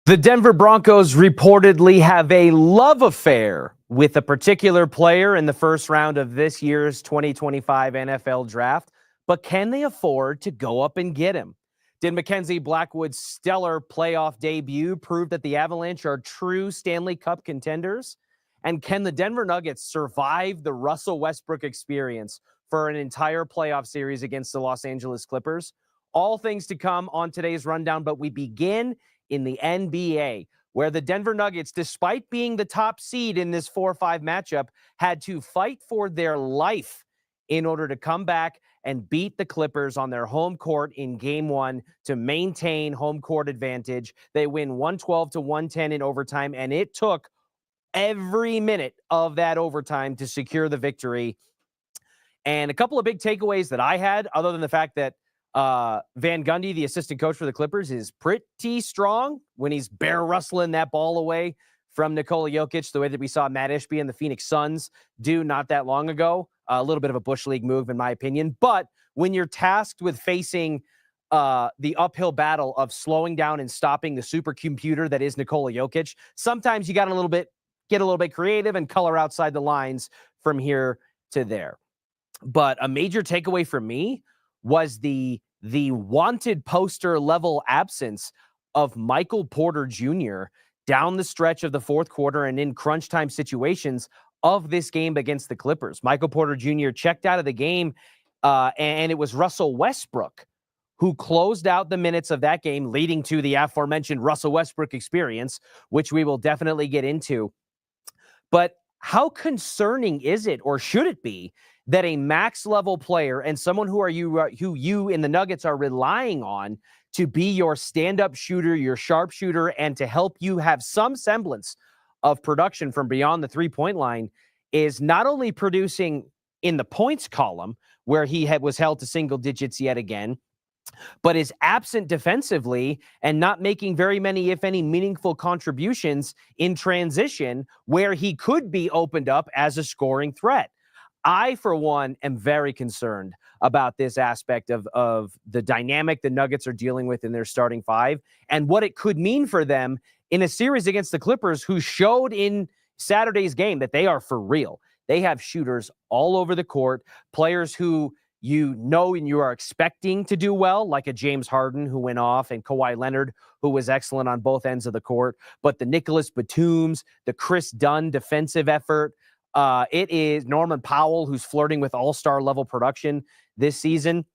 The Denver Broncos reportedly have a love affair with a particular player in the first round of this year's 2025 NFL draft, but can they afford to go up and get him? Did Mackenzie Blackwood's stellar playoff debut prove that the Avalanche are true Stanley Cup contenders? And can the Denver Nuggets survive the Russell Westbrook experience for an entire playoff series against the Los Angeles Clippers? All things to come on today's rundown, but we begin in the NBA, where the Denver Nuggets, despite being the top seed in this 4-5 matchup, had to fight for their life in order to come back and beat the Clippers on their home court in Game 1 to maintain home court advantage. They win 112-110 in overtime, and it took every minute of that overtime to secure the victory. And a couple of big takeaways that I had, other than the fact that Van Gundy, the assistant coach for the Clippers, is pretty strong when he's bear rustling that ball away from Nikola Jokic, the way that we saw Matt Ishbia and the Phoenix Suns do not that long ago. A little bit of a Bush League move, in my opinion. But when you're tasked with facing the uphill battle of slowing down and stopping the supercomputer that is Nikola Jokic, sometimes you got get a little bit creative and color outside the lines from here to there. But a major takeaway for me was the wanted poster level absence of Michael Porter Jr. down the stretch of the fourth quarter and in crunch time situations of this game against the Clippers. Michael Porter Jr. checked out of the game, and it was Russell Westbrook who closed out the minutes of that game, leading to the aforementioned Russell Westbrook experience, which we will definitely get into. But how concerning is it, or should it be, that a max level player and someone who you in the Nuggets are relying on to be your stand-up shooter, your sharpshooter, and to help you have some semblance of production from beyond the three-point line is not only producing in the points column, where he was held to single digits yet again, but is absent defensively and not making very many, if any, meaningful contributions in transition where he could be opened up as a scoring threat. I, for one, am very concerned about this aspect of the dynamic the Nuggets are dealing with in their starting five and what it could mean for them in a series against the Clippers, who showed in Saturday's game that they are for real. They have shooters all over the court, players who you know and you are expecting to do well, like a James Harden who went off, and Kawhi Leonard, who was excellent on both ends of the court. But the Nicholas Batums, the Chris Dunn defensive effort, it is Norman Powell, who's flirting with all-star level production this season.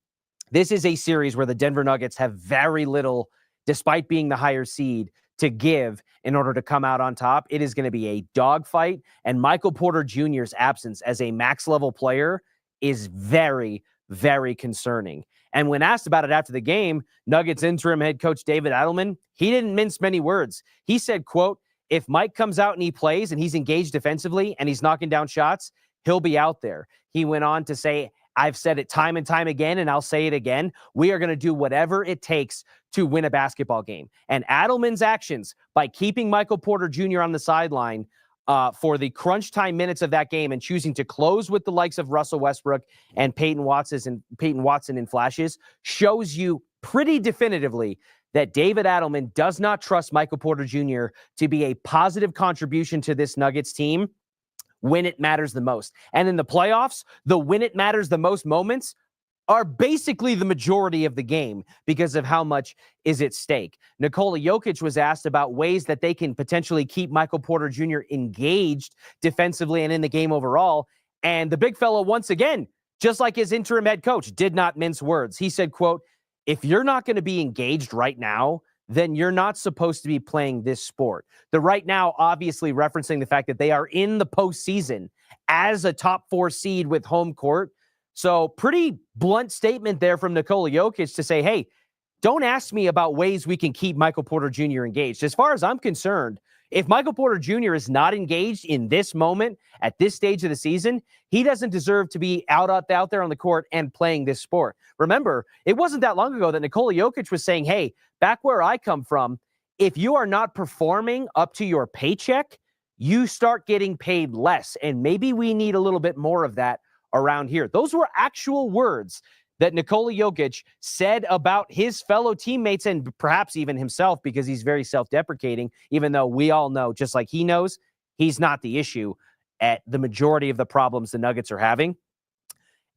This is a series where the Denver Nuggets have very little, despite being the higher seed, to give in order to come out on top. It is going to be a dogfight, and Michael Porter Jr.'s absence as a max-level player is very, very concerning. And when asked about it after the game, Nuggets interim head coach David Adelman, he didn't mince many words. He said, quote, "If Mike comes out and he plays and he's engaged defensively and he's knocking down shots, he'll be out there." He went on to say, "I've said it time and time again, and I'll say it again. We are going to do whatever it takes to win a basketball game." And Adelman's actions by keeping Michael Porter Jr. on the sideline for the crunch time minutes of that game and choosing to close with the likes of Russell Westbrook and Payton Watson in flashes shows you pretty definitively that David Adelman does not trust Michael Porter Jr. to be a positive contribution to this Nuggets team when it matters the most. And in the playoffs, the when it matters the most moments are basically the majority of the game because of how much is at stake. Nikola Jokic was asked about ways that they can potentially keep Michael Porter Jr. engaged defensively and in the game overall. And the big fellow, once again, just like his interim head coach, did not mince words. He said, quote, "If you're not going to be engaged right now, then you're not supposed to be playing this sport." The right now, obviously referencing the fact that they are in the postseason as a top 4 seed with home court. So pretty blunt statement there from Nikola Jokic to say, hey, don't ask me about ways we can keep Michael Porter Jr. engaged. As far as I'm concerned, if Michael Porter Jr. is not engaged in this moment, at this stage of the season, he doesn't deserve to be out there on the court and playing this sport. Remember, it wasn't that long ago that Nikola Jokic was saying, hey, back where I come from, if you are not performing up to your paycheck, you start getting paid less. And maybe we need a little bit more of that around here. Those were actual words that Nikola Jokic said about his fellow teammates and perhaps even himself, because he's very self-deprecating, even though we all know, just like he knows, he's not the issue at the majority of the problems the Nuggets are having.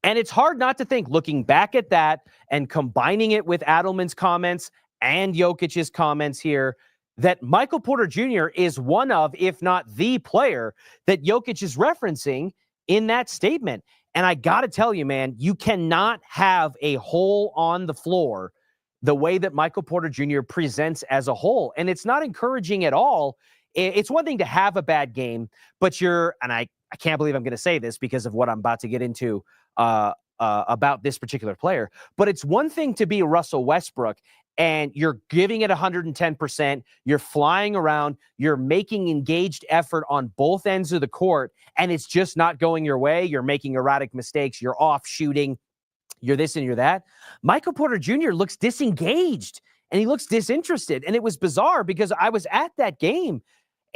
And it's hard not to think, looking back at that and combining it with Adelman's comments and Jokic's comments here, that Michael Porter Jr. is one of, if not the player that Jokic is referencing in that statement. And I got to tell you, man, you cannot have a hole on the floor the way that Michael Porter Jr. presents as a whole. And it's not encouraging at all. It's one thing to have a bad game, but and I can't believe I'm going to say this because of what I'm about to get into about this particular player, but it's one thing to be Russell Westbrook and you're giving it 110%, you're flying around, you're making engaged effort on both ends of the court, and it's just not going your way. You're making erratic mistakes, you're off shooting, you're this and you're that. Michael Porter Jr. looks disengaged and he looks disinterested. And it was bizarre because I was at that game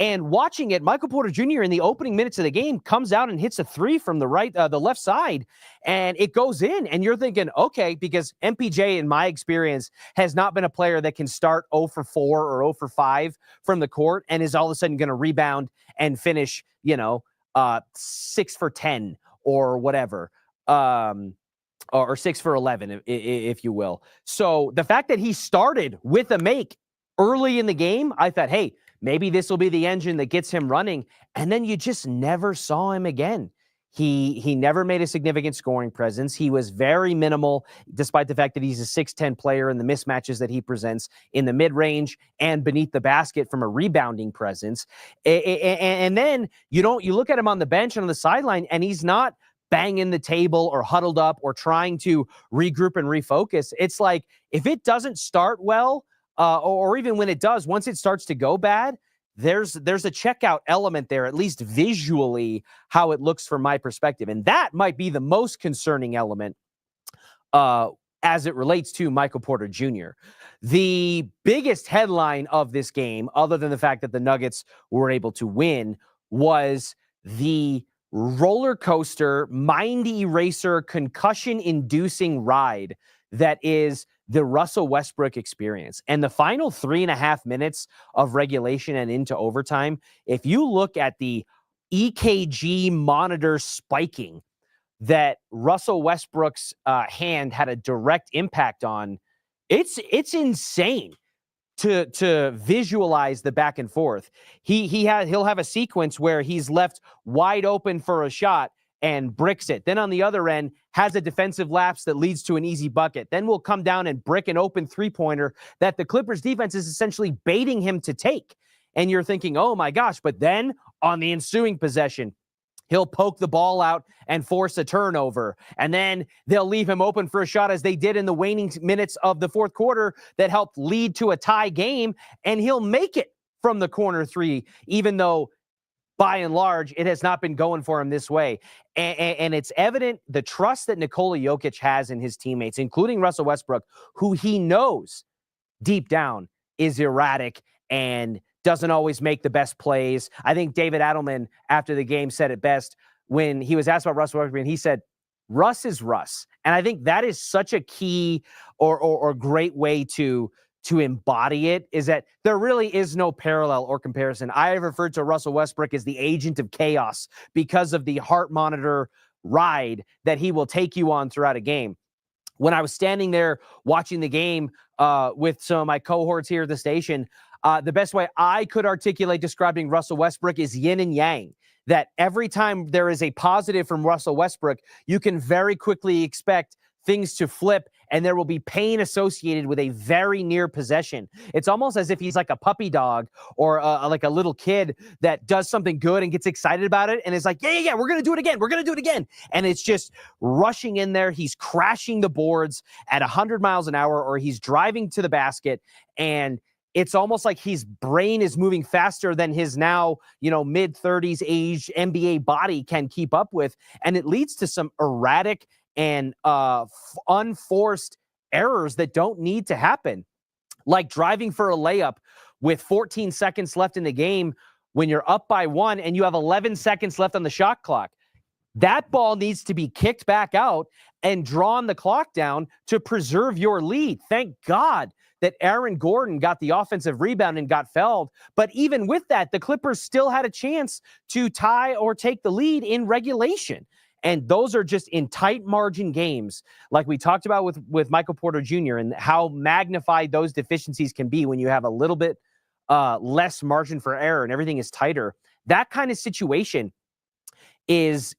and watching it. Michael Porter Jr. in the opening minutes of the game comes out and hits a three from the left side, and it goes in. And you're thinking, okay, because MPJ, in my experience, has not been a player that can start 0 for 4 or 0 for 5 from the court and is all of a sudden going to rebound and finish, 6 for 10 or whatever, or 6 for 11, if you will. So the fact that he started with a make early in the game, I thought, hey, maybe this will be the engine that gets him running. And then you just never saw him again. He never made a significant scoring presence. He was very minimal, despite the fact that he's a 6'10" player and the mismatches that he presents in the mid-range and beneath the basket from a rebounding presence. And then you look at him on the bench and on the sideline, and he's not banging the table or huddled up or trying to regroup and refocus. It's like, if it doesn't start well, or even when it does, once it starts to go bad, there's a checkout element there, at least visually, how it looks from my perspective. And that might be the most concerning element as it relates to Michael Porter Jr. The biggest headline of this game, other than the fact that the Nuggets were able to win, was the roller coaster, mind eraser, concussion-inducing ride that is the Russell Westbrook experience. And the final 3.5 minutes of regulation and into overtime, if you look at the EKG monitor spiking that Russell Westbrook's hand had a direct impact on, it's insane to visualize the back and forth. He'll have a sequence where he's left wide open for a shot and bricks it. Then on the other end, has a defensive lapse that leads to an easy bucket. Then will come down and brick an open three-pointer that the Clippers defense is essentially baiting him to take. And you're thinking, oh my gosh, but then on the ensuing possession, he'll poke the ball out and force a turnover. And then they'll leave him open for a shot, as they did in the waning minutes of the fourth quarter that helped lead to a tie game. And he'll make it from the corner three, even though by and large, it has not been going for him this way. And it's evident the trust that Nikola Jokic has in his teammates, including Russell Westbrook, who he knows deep down is erratic and doesn't always make the best plays. I think David Adelman, after the game, said it best when he was asked about Russell Westbrook, and he said, Russ is Russ. And I think that is such a key or great way to embody it, is that there really is no parallel or comparison. I have referred to Russell Westbrook as the agent of chaos because of the heart monitor ride that he will take you on throughout a game. When I was standing there watching the game with some of my cohorts here at the station, the best way I could articulate describing Russell Westbrook is yin and yang. That every time there is a positive from Russell Westbrook, you can very quickly expect things to flip, and there will be pain associated with a very near possession. It's almost as if he's like a puppy dog or like a little kid that does something good and gets excited about it and is like, yeah, we're going to do it again. We're going to do it again. And it's just rushing in there. He's crashing the boards at 100 miles an hour, or he's driving to the basket, and it's almost like his brain is moving faster than his now, mid-30s age NBA body can keep up with. And it leads to some erratic and unforced errors that don't need to happen, like driving for a layup with 14 seconds left in the game when you're up by 1 and you have 11 seconds left on the shot clock. That ball needs to be kicked back out and drawn the clock down to preserve your lead. Thank God that Aaron Gordon got the offensive rebound and got fouled. But even with that, the Clippers still had a chance to tie or take the lead in regulation. And those are just in tight margin games, like we talked about with Michael Porter Jr. and how magnified those deficiencies can be when you have a little bit less margin for error and everything is tighter. That kind of situation is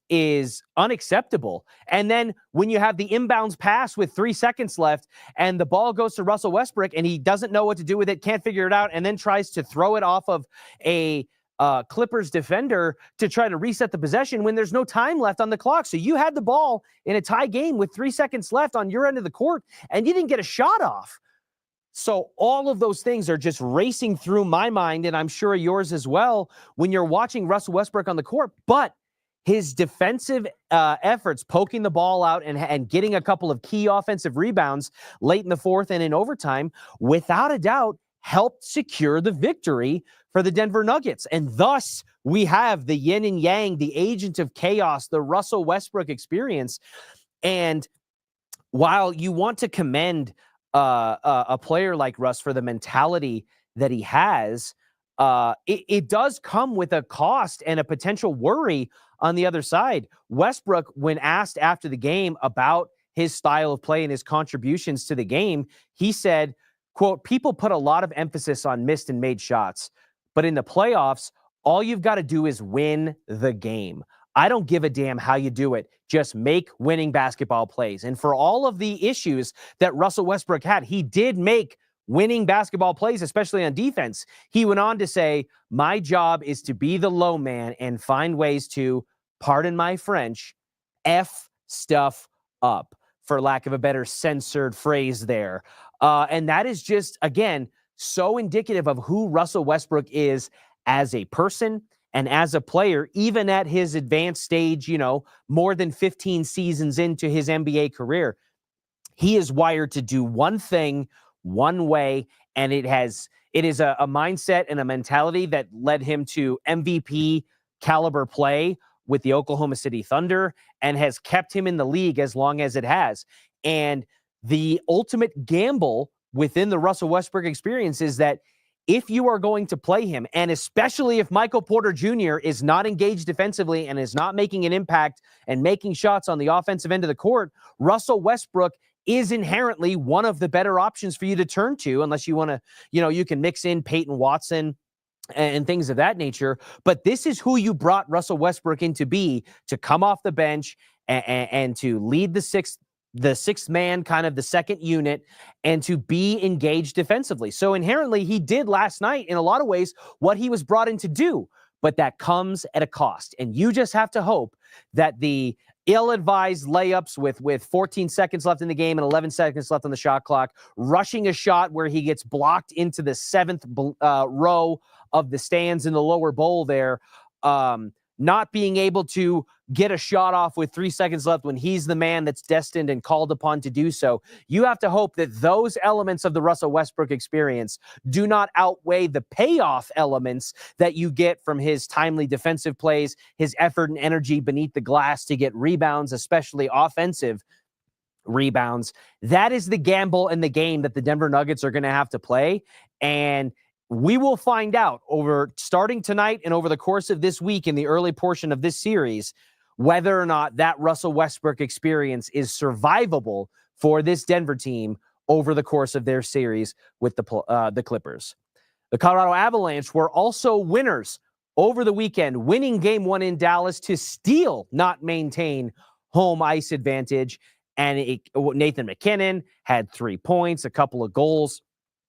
unacceptable. And then when you have the inbounds pass with 3 seconds left and the ball goes to Russell Westbrook and he doesn't know what to do with it, can't figure it out, and then tries to throw it off of a Clippers defender to try to reset the possession when there's no time left on the clock. So you had the ball in a tie game with 3 seconds left on your end of the court and you didn't get a shot off. So all of those things are just racing through my mind, and I'm sure yours as well, when you're watching Russell Westbrook on the court. But his defensive efforts, poking the ball out and getting a couple of key offensive rebounds late in the fourth and in overtime, without a doubt, helped secure the victory for the Denver Nuggets. And thus, we have the yin and yang, the agent of chaos, the Russell Westbrook experience. And while you want to commend a player like Russ for the mentality that he has, it does come with a cost and a potential worry on the other side. Westbrook, when asked after the game about his style of play and his contributions to the game, he said, quote, "People put a lot of emphasis on missed and made shots, but in the playoffs, all you've got to do is win the game. I don't give a damn how you do it. Just make winning basketball plays." And for all of the issues that Russell Westbrook had, he did make winning basketball plays, especially on defense. He went on to say, "My job is to be the low man and find ways to, pardon my French, F stuff up," for lack of a better censored phrase there. And that is just, again, so indicative of who Russell Westbrook is as a person and as a player, even at his advanced stage, more than 15 seasons into his NBA career. He is wired to do one thing, one way, and it is a mindset and a mentality that led him to MVP caliber play with the Oklahoma City Thunder and has kept him in the league as long as it has. And the ultimate gamble within the Russell Westbrook experience is that if you are going to play him, and especially if Michael Porter Jr. is not engaged defensively and is not making an impact and making shots on the offensive end of the court, Russell Westbrook is inherently one of the better options for you to turn to, unless you want to, you can mix in Payton Watson and things of that nature. But this is who you brought Russell Westbrook in to be, to come off the bench and to lead the sixth man, kind of the second unit, and to be engaged defensively. So inherently, he did last night, in a lot of ways, what he was brought in to do, but that comes at a cost. And you just have to hope that the ill-advised layups with 14 seconds left in the game and 11 seconds left on the shot clock, rushing a shot where he gets blocked into the seventh row of the stands in the lower bowl there, not being able to get a shot off with 3 seconds left when he's the man that's destined and called upon to do so. You have to hope that those elements of the Russell Westbrook experience do not outweigh the payoff elements that you get from his timely defensive plays, his effort and energy beneath the glass to get rebounds, especially offensive rebounds. That is the gamble and the game that the Denver Nuggets are going to have to play. And we will find out starting tonight and over the course of this week in the early portion of this series, whether or not that Russell Westbrook experience is survivable for this Denver team over the course of their series with the Clippers. The Colorado Avalanche were also winners over the weekend, winning Game 1 in Dallas to steal, not maintain, home ice advantage. And Nathan MacKinnon had 3 points, a couple of goals,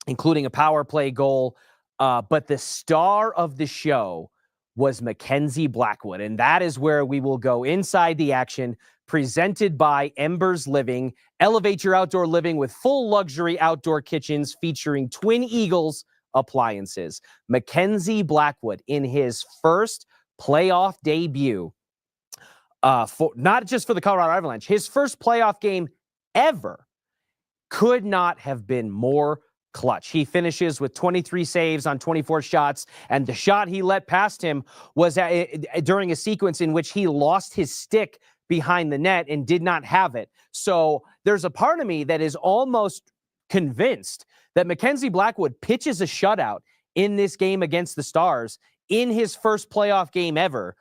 including a power play goal. But the star of the show was Mackenzie Blackwood. And that is where we will go inside the action, presented by Embers Living. Elevate your outdoor living with full luxury outdoor kitchens featuring Twin Eagles appliances. Mackenzie Blackwood, in his first playoff debut, not just for the Colorado Avalanche, his first playoff game ever, could not have been more clutch. He finishes with 23 saves on 24 shots, and the shot he let past him was during a sequence in which he lost his stick behind the net and did not have it. So there's a part of me that is almost convinced that Mackenzie Blackwood pitches a shutout in this game against the Stars in his first playoff game ever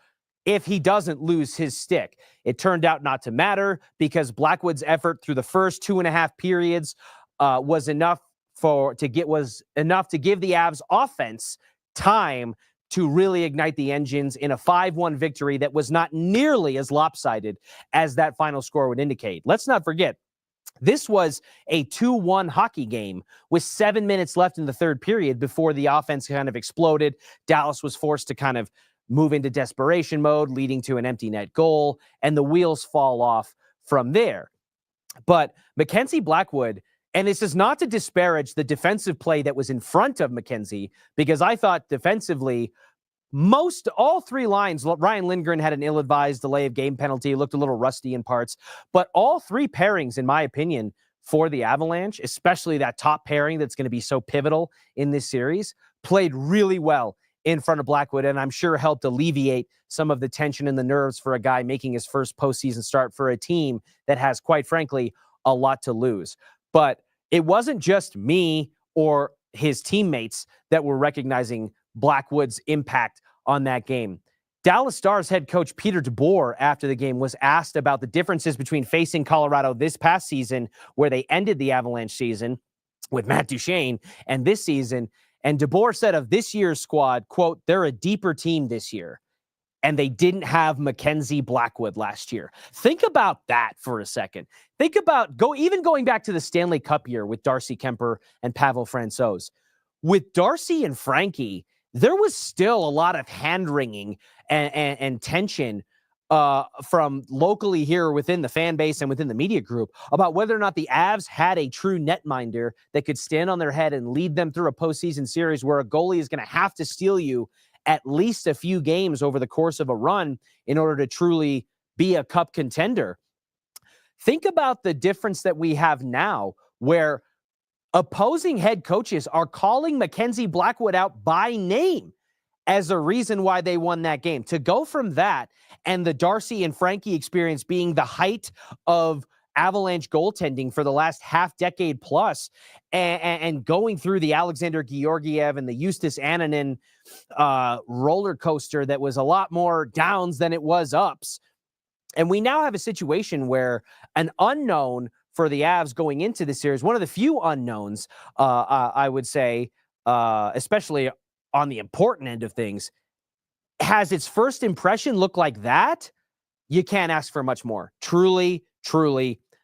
if he doesn't lose his stick. It turned out not to matter because Blackwood's effort through the first 2.5 periods was enough to give the Avs offense time to really ignite the engines in a 5-1 victory that was not nearly as lopsided as that final score would indicate. Let's not forget, this was a 2-1 hockey game with 7 minutes left in the third period before the offense kind of exploded. Dallas was forced to kind of move into desperation mode, leading to an empty net goal, and the wheels fall off from there. But Mackenzie Blackwood, and this is not to disparage the defensive play that was in front of Mackenzie, because I thought defensively, all three lines, Ryan Lindgren had an ill-advised delay of game penalty, looked a little rusty in parts, but all three pairings, in my opinion, for the Avalanche, especially that top pairing that's going to be so pivotal in this series, played really well in front of Blackwood, and I'm sure helped alleviate some of the tension and the nerves for a guy making his first postseason start for a team that has, quite frankly, a lot to lose. But it wasn't just me or his teammates that were recognizing Blackwood's impact on that game. Dallas Stars head coach Peter DeBoer, after the game, was asked about the differences between facing Colorado this past season, where they ended the Avalanche season with Matt Duchene, and this season. And DeBoer said of this year's squad, quote, "They're a deeper team this year, and they didn't have Mackenzie Blackwood last year." Think about that for a second. Think about going back to the Stanley Cup year with Darcy Kemper and Pavel Francouz. With Darcy and Frankie, there was still a lot of hand-wringing and tension from locally here within the fan base and within the media group about whether or not the Avs had a true netminder that could stand on their head and lead them through a postseason series where a goalie is going to have to steal you at least a few games over the course of a run in order to truly be a cup contender. Think about the difference that we have now, where opposing head coaches are calling Mackenzie Blackwood out by name as a reason why they won that game. To go from that and the Darcy and Frankie experience being the height of Avalanche goaltending for the last half decade plus, and going through the Alexander Georgiev and the Eustace Ananen roller coaster that was a lot more downs than it was ups. And we now have a situation where an unknown for the Avs going into the series, one of the few unknowns, I would say, especially on the important end of things, has its first impression look like that. You can't ask for much more. Truly,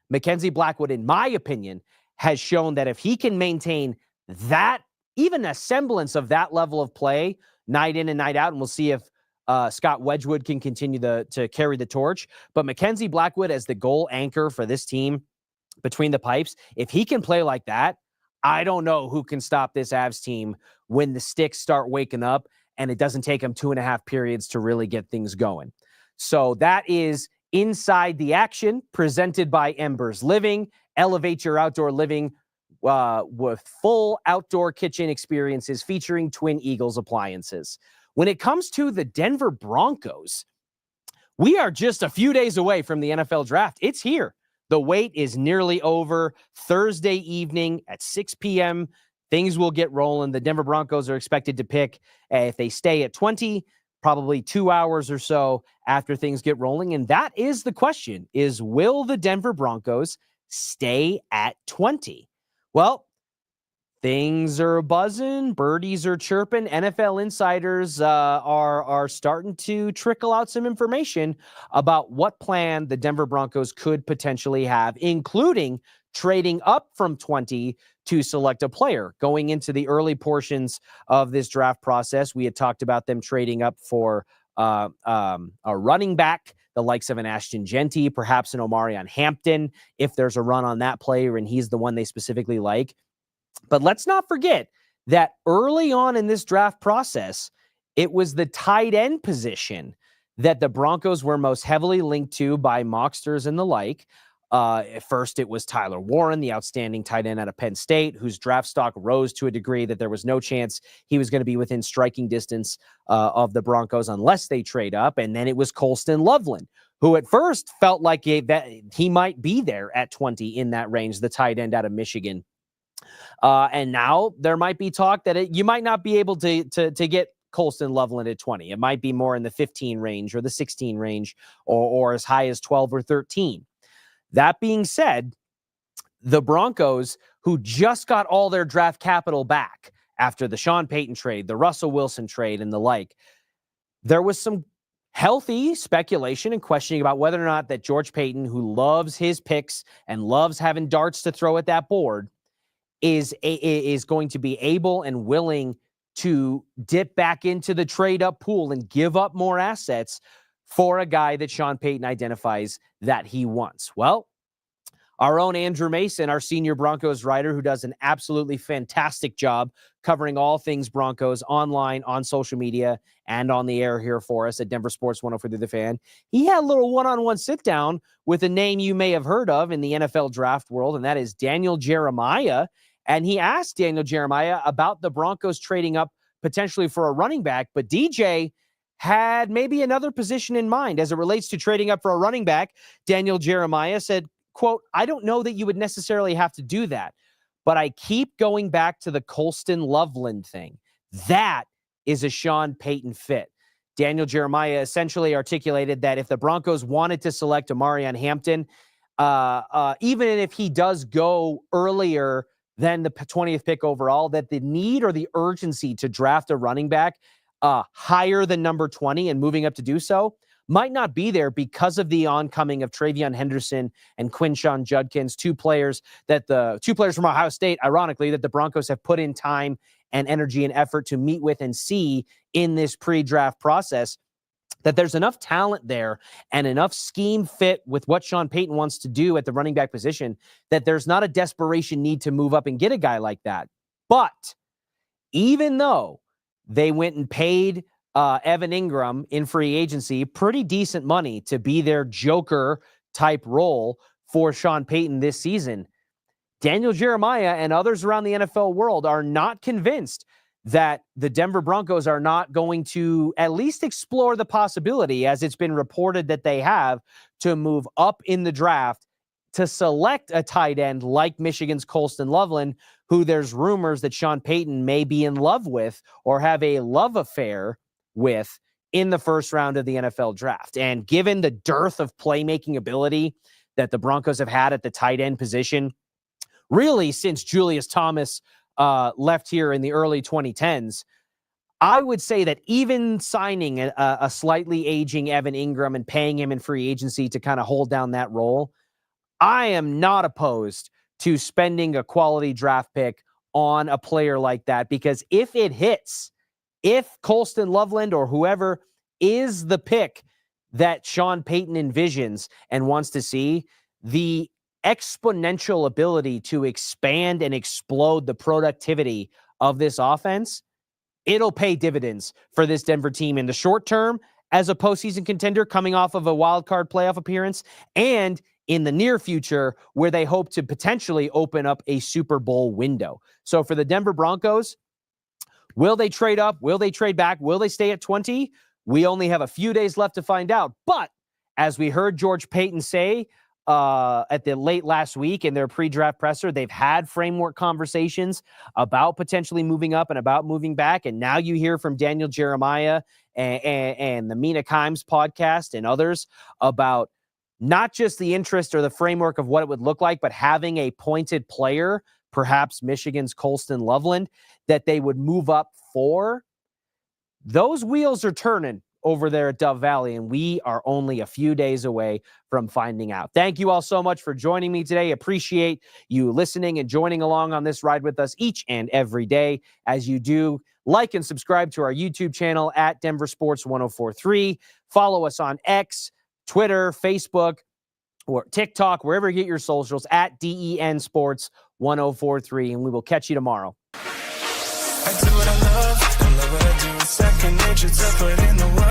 Mackenzie Blackwood, in my opinion, has shown that if he can maintain that, even a semblance of that level of play, night in and night out, and we'll see if Scott Wedgwood can continue to carry the torch. But Mackenzie Blackwood as the goal anchor for this team between the pipes, if he can play like that, I don't know who can stop this Avs team when the sticks start waking up and it doesn't take them 2.5 periods to really get things going. So that is Inside the Action, presented by Embers Living. Elevate your outdoor living with full outdoor kitchen experiences featuring Twin Eagles appliances. When it comes to the Denver Broncos, we are just a few days away from the NFL draft. It's here. The wait is nearly over. Thursday evening at 6 p.m., things will get rolling. The Denver Broncos are expected to pick, if they stay at 20, probably 2 hours or so after things get rolling. And that is the question, is will the Denver Broncos stay at 20? Well, things are buzzing, birdies are chirping. NFL insiders are starting to trickle out some information about what plan the Denver Broncos could potentially have, including trading up from 20 to select a player. Going into the early portions of this draft process, we had talked about them trading up for a running back, the likes of an Ashton Genty, perhaps an Omarion Hampton, if there's a run on that player and he's the one they specifically like. But let's not forget that early on in this draft process, it was the tight end position that the Broncos were most heavily linked to by mocksters and the like. At first, it was Tyler Warren, the outstanding tight end out of Penn State, whose draft stock rose to a degree that there was no chance he was going to be within striking distance of the Broncos unless they trade up. And then it was Colston Loveland, who at first felt like that he might be there at 20 in that range, the tight end out of Michigan. And now there might be talk that you might not be able to get Colston Loveland at 20. It might be more in the 15 range or the 16 range or as high as 12 or 13. That being said, the Broncos, who just got all their draft capital back after the Sean Payton trade, the Russell Wilson trade, and the like, there was some healthy speculation and questioning about whether or not that George Payton, who loves his picks and loves having darts to throw at that board, is going to be able and willing to dip back into the trade-up pool and give up more assets for a guy that Sean Payton identifies that he wants. Well, our own Andrew Mason, our senior Broncos writer, who does an absolutely fantastic job covering all things Broncos online, on social media, and on the air here for us at Denver Sports 104 The Fan. He had a little one-on-one sit-down with a name you may have heard of in the NFL draft world, and that is Daniel Jeremiah. And he asked Daniel Jeremiah about the Broncos trading up potentially for a running back, but DJ had maybe another position in mind as it relates to trading up for a running back. Daniel Jeremiah said, quote, "I don't know that you would necessarily have to do that, but I keep going back to the Colston Loveland thing. That is a Sean Payton fit." Daniel Jeremiah essentially articulated that if the Broncos wanted to select Amarian Hampton, even if he does go earlier than the 20th pick overall, that the need or the urgency to draft a running back higher than number 20 and moving up to do so might not be there because of the oncoming of Travion Henderson and Quinshon Judkins, two players from Ohio State, ironically, that the Broncos have put in time and energy and effort to meet with and see in this pre-draft process. That there's enough talent there and enough scheme fit with what Sean Payton wants to do at the running back position that there's not a desperation need to move up and get a guy like that. But even though they went and paid Evan Ingram in free agency pretty decent money to be their Joker type role for Sean Payton this season, Daniel Jeremiah and others around the NFL world are not convinced that the Denver Broncos are not going to at least explore the possibility, as it's been reported that they have, to move up in the draft to select a tight end like Michigan's Colston Loveland, who there's rumors that Sean Payton may be in love with or have a love affair with in the first round of the NFL draft. And given the dearth of playmaking ability that the Broncos have had at the tight end position, really since Julius Thomas left here in the early 2010s, I would say that even signing a slightly aging Evan Ingram and paying him in free agency to kind of hold down that role, I am not opposed to spending a quality draft pick on a player like that, because if it hits, if Colston Loveland or whoever is the pick that Sean Payton envisions and wants to see, the exponential ability to expand and explode the productivity of this offense, it'll pay dividends for this Denver team in the short term as a postseason contender coming off of a wild card playoff appearance, and in the near future where they hope to potentially open up a Super Bowl window. So for the Denver Broncos, will they trade up? Will they trade back? Will they stay at 20? We only have a few days left to find out. But as we heard George Payton say at the late last week in their pre-draft presser, they've had framework conversations about potentially moving up and about moving back. And now you hear from Daniel Jeremiah and the Mina Kimes podcast and others about not just the interest or the framework of what it would look like, but having a pointed player, perhaps Michigan's Colston Loveland, that they would move up for. Those wheels are turning over there at Dove Valley, and we are only a few days away from finding out. Thank you all so much for joining me today. Appreciate you listening and joining along on this ride with us each and every day. As you do, like and subscribe to our YouTube channel at Denver Sports 1043. Follow us on X, Twitter, Facebook, or TikTok, wherever you get your socials, at DEN Sports 1043, and we will catch you tomorrow. I do what I love what I do. Second nature to put in the work.